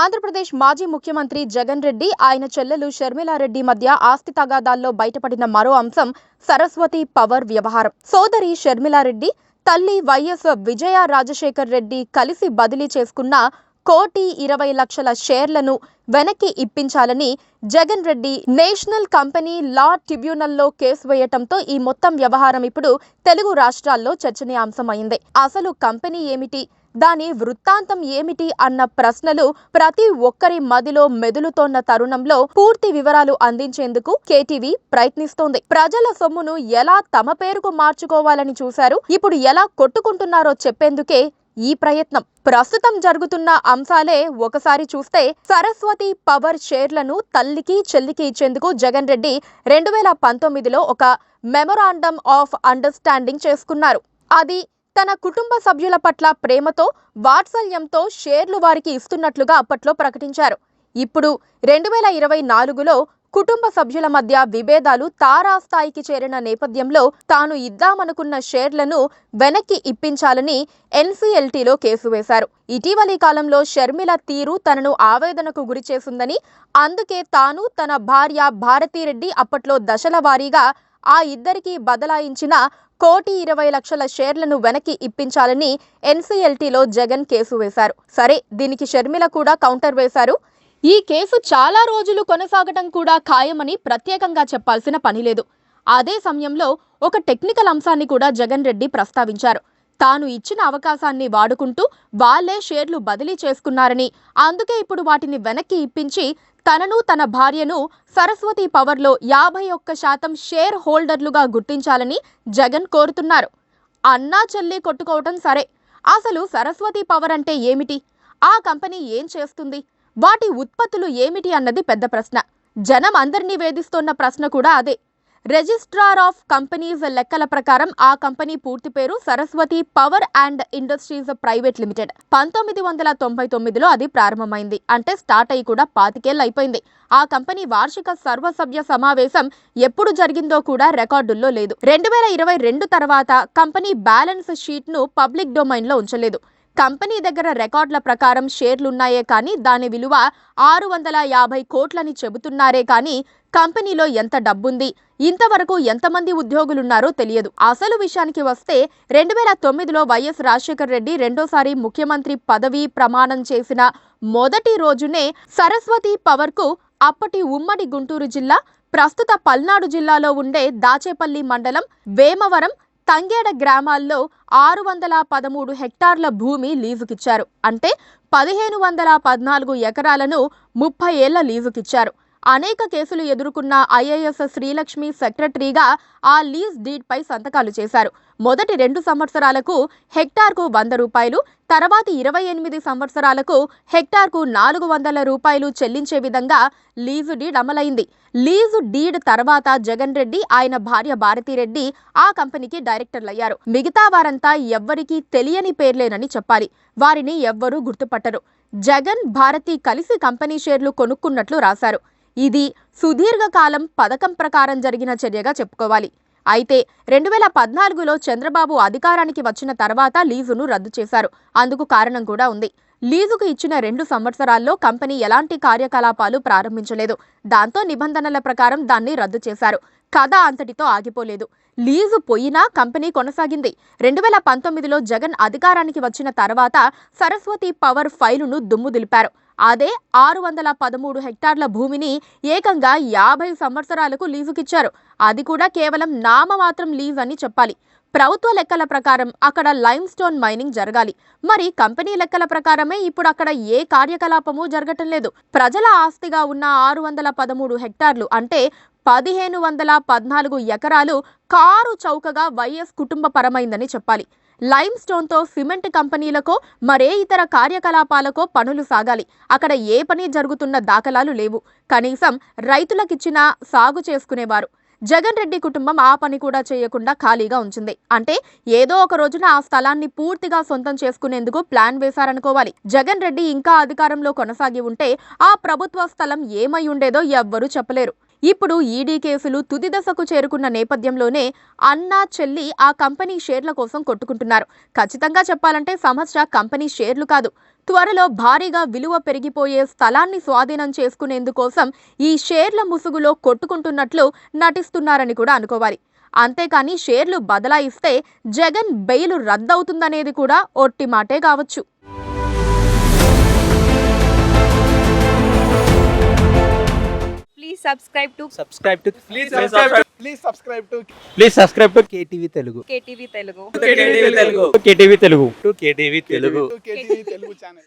ఆంధ్రప్రదేశ్ మాజీ ముఖ్యమంత్రి జగన్ రెడ్డి ఆయన చెల్లెలు షర్మిలారెడ్డి మధ్య ఆస్తి తగాదాల్లో బయటపడిన మరో అంశం సరస్వతి పవర్ వ్యవహారం. సోదరి షర్మిలారెడ్డి తల్లి వైఎస్ విజయ రాజశేఖర్ రెడ్డి కలిసి బదిలీ చేసుకున్న 1,20,00,000 షేర్లను వెనక్కి ఇప్పించాలని Jagan Reddy national company law ట్రిబ్యునల్లో కేసు వేయటంతో ఈ మొత్తం వ్యవహారం ఇప్పుడు తెలుగు రాష్ట్రాల్లో చర్చనీయాంశమైంది. అసలు కంపెనీ ఏమిటి, దాని వృత్తాంతం ఏమిటి అన్న ప్రశ్నలు ప్రతి ఒక్కరి మదిలో మెదులుతోన్న తరుణంలో పూర్తి వివరాలు అందించేందుకు కేటీవీ ప్రయత్నిస్తోంది. ప్రజల సొమ్మును ఎలా తమ పేరుకు మార్చుకోవాలని చూశారు, ఇప్పుడు ఎలా కొట్టుకుంటున్నారో చెప్పేందుకే ఈ ప్రయత్నం. ప్రస్తుతం జరుగుతున్న అంశాలే ఒకసారి చూస్తే, సరస్వతి పవర్ షేర్లను తల్లికి చెల్లికి ఇచ్చేందుకు జగన్ రెడ్డి 2019లో ఒక మెమొరాండం ఆఫ్ అండర్స్టాండింగ్ చేసుకున్నారు. అది తన కుటుంబ సభ్యుల పట్ల ప్రేమతో, వాత్సల్యంతో షేర్లు వారికి ఇస్తున్నట్లుగా అప్పట్లో ప్రకటించారు. ఇప్పుడు 2024లో కుటుంబ సభ్యుల మధ్య విభేదాలు తారాస్థాయికి చేరిన నేపథ్యంలో తాను ఇద్దామనుకున్న షేర్లను వెనక్కి ఇప్పించాలని ఎన్సీఎల్టీలో కేసు వేశారు. ఇటీవలి కాలంలో షర్మిల తీరు తనను ఆవేదనకు గురిచేసిందని, అందుకే తాను తన భార్య భారతీరెడ్డి అప్పట్లో దశల వారీగా ఆ ఇద్దరికి బదలాయించిన 1,20,00,000 షేర్లను వెనక్కి ఇప్పించాలని ఎన్సీఎల్టీలో జగన్ కేసు వేశారు. సరే, దీనికి షర్మిల కూడా కౌంటర్ వేశారు. ఈ కేసు చాలా రోజులు కొనసాగటం కూడా ఖాయమని ప్రత్యేకంగా చెప్పాల్సిన పనిలేదు. అదే సమయంలో ఒక టెక్నికల్ అంశాన్ని కూడా జగన్ రెడ్డి ప్రస్తావించారు. తాను ఇచ్చిన అవకాశాన్ని వాడుకుంటూ వాళ్లే షేర్లు బదిలీ చేసుకున్నారని, అందుకే ఇప్పుడు వాటిని వెనక్కి ఇప్పించి తనను తన భార్యను సరస్వతి పవర్లో 51% షేర్ హోల్డర్లుగా గుర్తించాలని జగన్ కోరుతున్నారు. అన్నా చెల్లి కొట్టుకోవటం సరే, అసలు సరస్వతి పవర్ అంటే ఏమిటి, ఆ కంపెనీ ఏం చేస్తుంది, వాటి ఉత్పత్తులు ఏమిటి అన్నది పెద్ద ప్రశ్న. జనం అందరినీ వేధిస్తోన్న ప్రశ్న కూడా అదే. రిజిస్ట్రార్ ఆఫ్ కంపెనీస్ లెక్కల ప్రకారం ఆ కంపెనీ పూర్తి పేరు Saraswati power and industries private limited. 1999లో అది ప్రారంభమైంది. అంటే స్టార్ట్ అయ్యి కూడా 25 ఏళ్ళు అయిపోయింది. ఆ కంపెనీ వార్షిక సర్వసభ్య సమావేశం ఎప్పుడు జరిగిందో కూడా రికార్డుల్లో లేదు. 2022 తర్వాత కంపెనీ బ్యాలెన్స్ షీట్ను పబ్లిక్ డొమైన్లో ఉంచలేదు. కంపెనీ దగ్గర రికార్డుల ప్రకారం షేర్లున్నాయే కానీ దాని విలువ 650 కోట్లని చెబుతున్నారే కానీ కంపెనీలో ఎంత డబ్బుంది, ఇంతవరకు ఎంతమంది ఉద్యోగులున్నారో తెలియదు. అసలు విషయానికి వస్తే 2009లో వైఎస్ రాజశేఖర్ రెడ్డి రెండోసారి ముఖ్యమంత్రి పదవీ ప్రమాణం చేసిన మొదటి రోజునే సరస్వతి పవర్కు అప్పటి ఉమ్మడి గుంటూరు జిల్లా, ప్రస్తుత పల్నాడు జిల్లాలో ఉండే దాచేపల్లి మండలం వేమవరం తంగేడ గ్రామాల్లో 613 హెక్టార్ల భూమి లీజుకిచ్చారు. అంటే 1,514 ఎకరాలను 30 ఏళ్ల లీజుకిచ్చారు. అనేక కేసులు ఎదుర్కొన్న ఐఏఎస్ శ్రీలక్ష్మి సెక్రటరీగా ఆ లీజ్ డీడ్ పై సంతకాలు చేశారు. మొదటి 2 సంవత్సరాలకు హెక్టార్కు 100 రూపాయలు, తర్వాతి 28 సంవత్సరాలకు హెక్టార్కు 400 రూపాయలు చెల్లించే విధంగా లీజు డీడ్ అమలైంది. లీజు డీడ్ తర్వాత జగన్ రెడ్డి, ఆయన భార్య భారతీరెడ్డి ఆ కంపెనీకి డైరెక్టర్లయ్యారు. మిగతా వారంతా ఎవ్వరికీ తెలియని పేర్లేనని చెప్పాలి. వారిని ఎవ్వరూ గుర్తుపట్టరు. జగన్, భారతి కలిసి కంపెనీ షేర్లు కొనుక్కున్నట్లు రాశారు. ఇది సుదీర్ఘకాలం పథకం ప్రకారం జరిగిన చర్యగా చెప్పుకోవాలి. అయితే 2014లో చంద్రబాబు అధికారానికి వచ్చిన తర్వాత లీజును రద్దు చేశారు. అందుకు కారణం కూడా ఉంది. లీజుకు ఇచ్చిన 2 సంవత్సరాల్లో కంపెనీ ఎలాంటి కార్యకలాపాలు ప్రారంభించలేదు. దాంతో నిబంధనల ప్రకారం దాన్ని రద్దు చేశారు. కథ అంతటితో ఆగిపోలేదు. లీజు పోయినా కంపెనీ కొనసాగింది. 2019లో జగన్ అధికారానికి వచ్చిన తర్వాత సరస్వతి పవర్ ఫైలును దుమ్ము దులిపారు. అదే 613 హెక్టార్ల భూమిని ఏకంగా 50 సంవత్సరాలకు లీజుకిచ్చారు. అది కూడా కేవలం నామమాత్రం లీజ్ అని చెప్పాలి. ప్రభుత్వ లెక్కల ప్రకారం అక్కడ లైమ్ స్టోన్ మైనింగ్ జరగాలి. మరి కంపెనీ లెక్కల ప్రకారమే ఇప్పుడు అక్కడ ఏ కార్యకలాపము జరగటం లేదు. ప్రజల ఆస్తిగా ఉన్న 613 హెక్టార్లు అంటే 1,514 ఎకరాలు కారు చౌకగా వైఎస్ కుటుంబ పరమైందని చెప్పాలి. లైమ్ స్టోన్తో సిమెంట్ కంపెనీలకో మరే ఇతర కార్యకలాపాలకో పనులు సాగాలి. అక్కడ ఏ పని జరుగుతున్న దాఖలాలు లేవు. కనీసం రైతులకిచ్చినా సాగు చేసుకునేవారు. జగన్ రెడ్డి కుటుంబం ఆ పని కూడా చేయకుండా ఖాళీగా ఉంచింది. అంటే ఏదో ఒక రోజున ఆ స్థలాన్ని పూర్తిగా సొంతం చేసుకునేందుకు ప్లాన్ వేశారనుకోవాలి. జగన్ రెడ్డి ఇంకా అధికారంలో కొనసాగి ఉంటే ఆ ప్రభుత్వ స్థలం ఏమై ఉండేదో ఎవ్వరూ చెప్పలేరు. ఇప్పుడు ఈడీ కేసులు తుది దశకు చేరుకున్న నేపథ్యంలోనే అన్నా చెల్లి ఆ కంపెనీ షేర్ల కోసం కొట్టుకుంటున్నారు. ఖచ్చితంగా చెప్పాలంటే సమస్య కంపెనీ షేర్లు కాదు, త్వరలో భారీగా విలువ పెరిగిపోయే స్థలాన్ని స్వాధీనం చేసుకునేందుకోసం ఈ షేర్ల ముసుగులో కొట్టుకుంటున్నట్లు నటిస్తున్నారని కూడా అనుకోవాలి. అంతేకాని షేర్లు బదలాయిస్తే జగన్ బెయిల్ రద్దవుతుందనేది కూడా ఒట్టి మాటే కావచ్చు. Please subscribe to KTV Telugu. KTV Telugu. KTV Telugu. KTV Telugu channel.